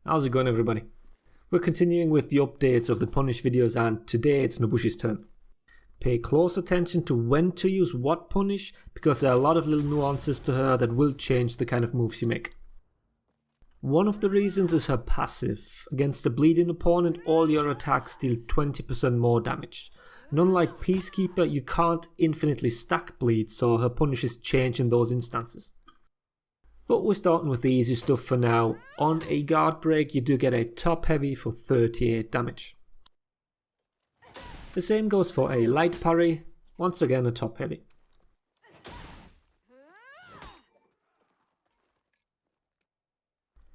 How's it going, everybody? We're continuing with the updates of the punish videos, and today it's Nobushi's turn. Pay close attention to when to use what punish, because there are a lot of little nuances to her that will change the kind of moves you make. One of the reasons is her passive. Against a bleeding opponent, all your attacks deal 20% more damage. And unlike Peacekeeper, you can't infinitely stack bleed, so her punishes change in those instances. But we're starting with the easy stuff for now. On a Guardbreak, you do get a top heavy for 38 damage. The same goes for a light parry, once again a top heavy.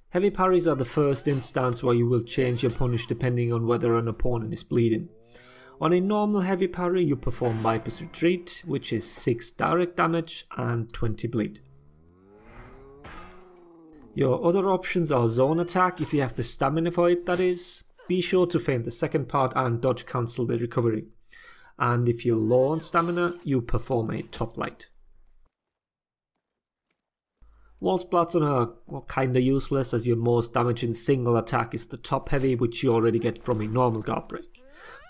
Heavy parries are the first instance where you will change your punish depending on whether an opponent is bleeding. On a normal heavy parry, you perform Viper's Retreat, which is 6 direct damage and 20 bleed. Your other options are Zone Attack, if you have the stamina for it, that is. Be sure to feint the second part and dodge cancel the recovery. And if you're low on stamina, you perform a top light. Wall splats on her are kinda useless, as your most damaging single attack is the top heavy, which you already get from a normal Guardbreak.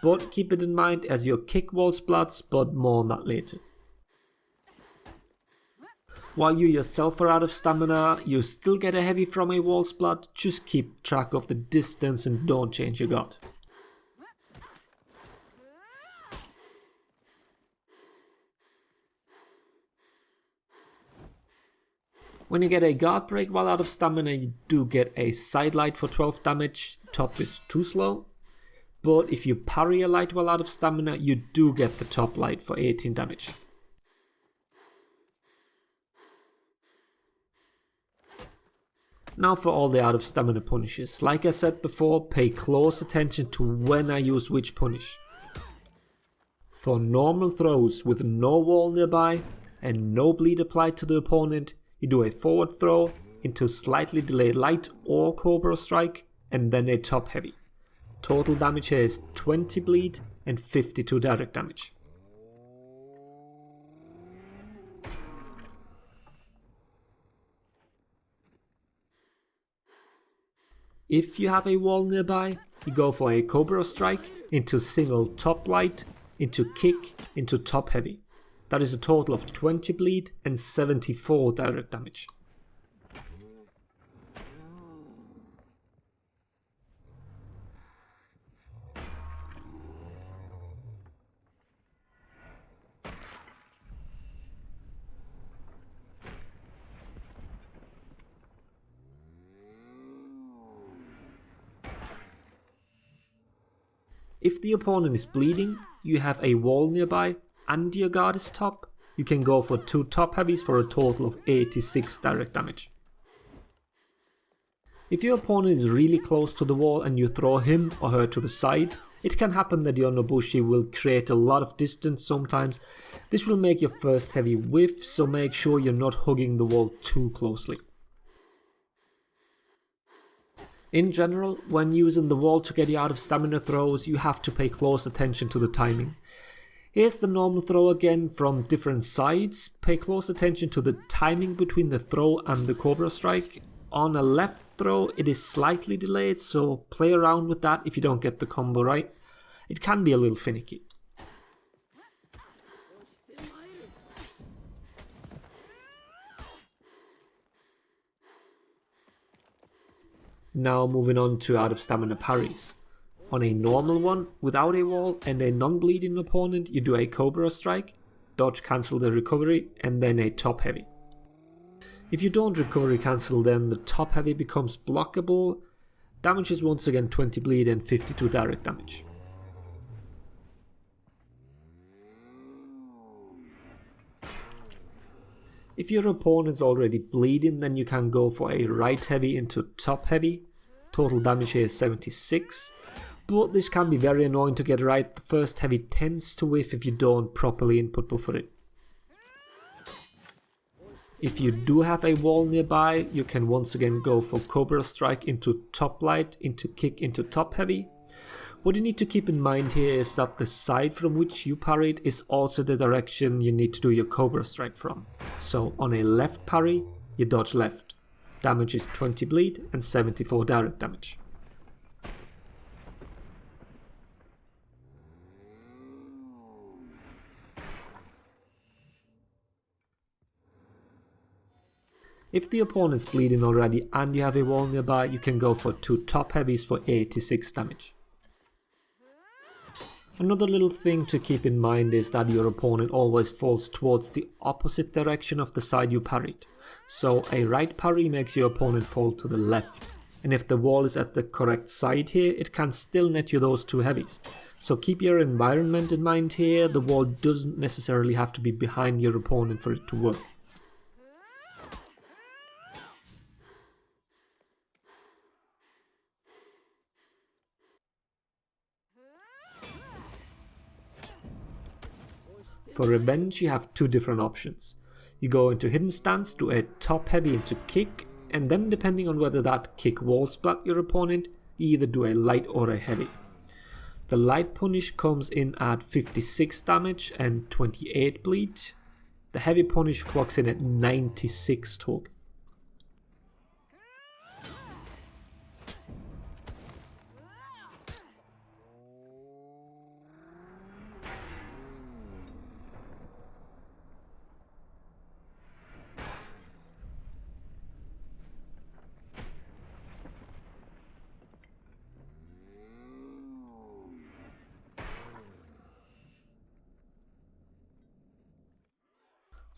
But keep it in mind as your kick wall splats, but more on that later. While you yourself are out of stamina, you still get a heavy from a wall splat. Just keep track of the distance and don't change your guard. When you get a guard break while out of stamina, you do get a side light for 12 damage. Top is too slow. But if you parry a light while out of stamina, you do get the top light for 18 damage. Now for all the out of stamina punishes. Like I said before, pay close attention to when I use which punish. For normal throws with no wall nearby and no bleed applied to the opponent, you do a forward throw into slightly delayed light or Cobra Strike and then a top heavy. Total damage here is 20 bleed and 52 direct damage. If you have a wall nearby, you go for a Cobra Strike into single top light, into kick, into top heavy. That is a total of 20 bleed and 74 direct damage. If the opponent is bleeding, you have a wall nearby and your guard is top, you can go for 2 top heavies for a total of 86 direct damage. If your opponent is really close to the wall and you throw him or her to the side, it can happen that your Nobushi will create a lot of distance sometimes. This will make your first heavy whiff, so make sure you're not hugging the wall too closely. In general, when using the wall to get you out of stamina throws, you have to pay close attention to the timing. Here's the normal throw again from different sides. Pay close attention to the timing between the throw and the Cobra Strike. On a left throw, it is slightly delayed, so play around with that if you don't get the combo right. It can be a little finicky. Now moving on to out of stamina parries. On a normal one, without a wall and a non-bleeding opponent, you do a Cobra Strike, dodge cancel the recovery, and then a top heavy. If you don't recovery cancel, then the top heavy becomes blockable. Damage is once again 20 bleed and 52 direct damage. If your opponent's already bleeding, then you can go for a right heavy into top heavy. Total damage here is 76. But this can be very annoying to get right. The first heavy tends to whiff if you don't properly input buffer it. If you do have a wall nearby, you can once again go for Cobra Strike into top light, into kick, into top heavy. What you need to keep in mind here is that the side from which you parried is also the direction you need to do your Cobra Strike from. So on a left parry, you dodge left. Damage is 20 bleed and 74 direct damage. If the opponent's bleeding already and you have a wall nearby, you can go for 2 top heavies for 86 damage. Another little thing to keep in mind is that your opponent always falls towards the opposite direction of the side you parried. So a right parry makes your opponent fall to the left. And if the wall is at the correct side here, it can still net you those 2 heavies. So keep your environment in mind here, the wall doesn't necessarily have to be behind your opponent for it to work. For revenge you have 2 different options. You go into hidden stance, do a top heavy into kick, and then depending on whether that kick wall splat your opponent, you either do a light or a heavy. The light punish comes in at 56 damage and 28 bleed. The heavy punish clocks in at 96 total.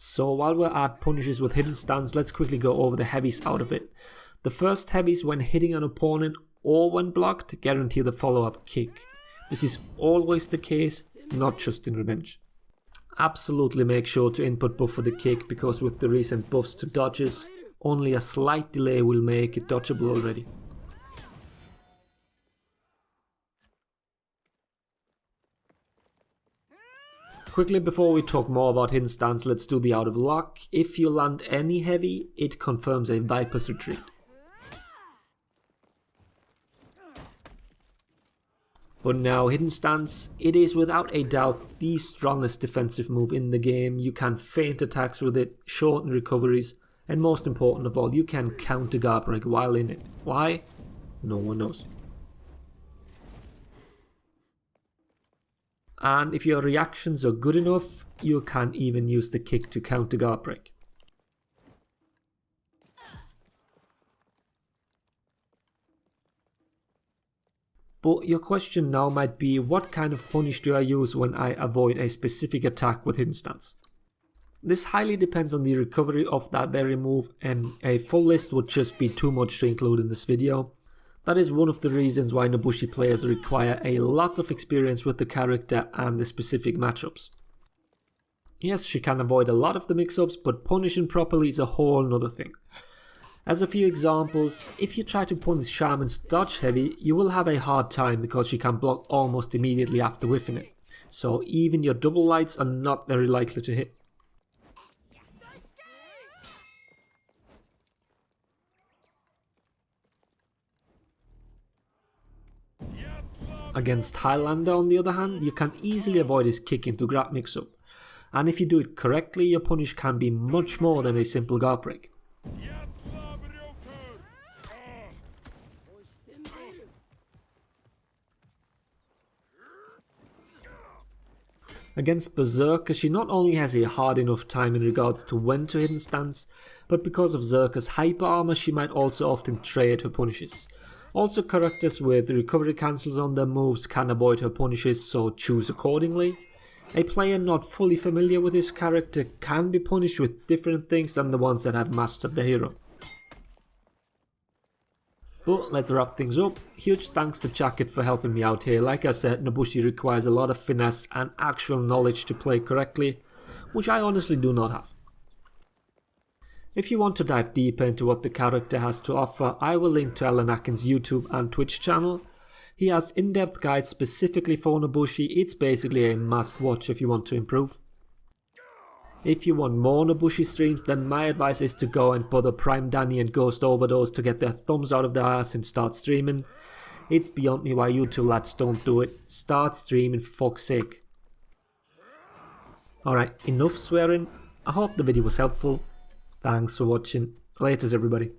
So while we're at punishes with hidden stance, let's quickly go over the heavies out of it. The first heavies when hitting an opponent or when blocked guarantee the follow-up kick. This is always the case, not just in revenge. Absolutely make sure to input buff for the kick, because with the recent buffs to dodges, only a slight delay will make it dodgeable already. Quickly before we talk more about hidden stance, let's do the out of lock. If you land any heavy, it confirms a Viper's retreat. But now hidden stance, it is without a doubt the strongest defensive move in the game. You can feint attacks with it, shorten recoveries, and most important of all, you can counter Guardbreak while in it. Why? No one knows. And if your reactions are good enough, you can even use the kick to counter Guardbreak. But your question now might be, what kind of punish do I use when I avoid a specific attack with hidden stance? This highly depends on the recovery of that very move, and a full list would just be too much to include in this video. That is one of the reasons why Nobushi players require a lot of experience with the character and the specific matchups. Yes, she can avoid a lot of the mix-ups, but punishing properly is a whole nother thing. As a few examples, if you try to punish Shaman's dodge heavy, you will have a hard time because she can block almost immediately after whiffing it. So even your double lights are not very likely to hit. Against Highlander on the other hand, you can easily avoid his kick into grab mix-up. And if you do it correctly, your punish can be much more than a simple Guardbreak. Against Berserker, she not only has a hard enough time in regards to when to hidden stance, but because of Zerka's hyper armor, she might also often trade her punishes. Also, characters with recovery cancels on their moves can avoid her punishes, so choose accordingly. A player not fully familiar with this character can be punished with different things than the ones that have mastered the hero. But let's wrap things up. Huge thanks to Jacket for helping me out here. Like I said, Nobushi requires a lot of finesse and actual knowledge to play correctly, which I honestly do not have. If you want to dive deeper into what the character has to offer, I will link to Elanakin's YouTube and Twitch channel. He has in-depth guides specifically for Nobushi. It's basically a must watch if you want to improve. If you want more Nobushi streams, then my advice is to go and bother Prime Danny and Ghost Overdose to get their thumbs out of their ass and start streaming. It's beyond me why you two lads don't do it. Start streaming for fuck's sake. Alright, enough swearing. I hope the video was helpful. Thanks for watching. Laters everybody.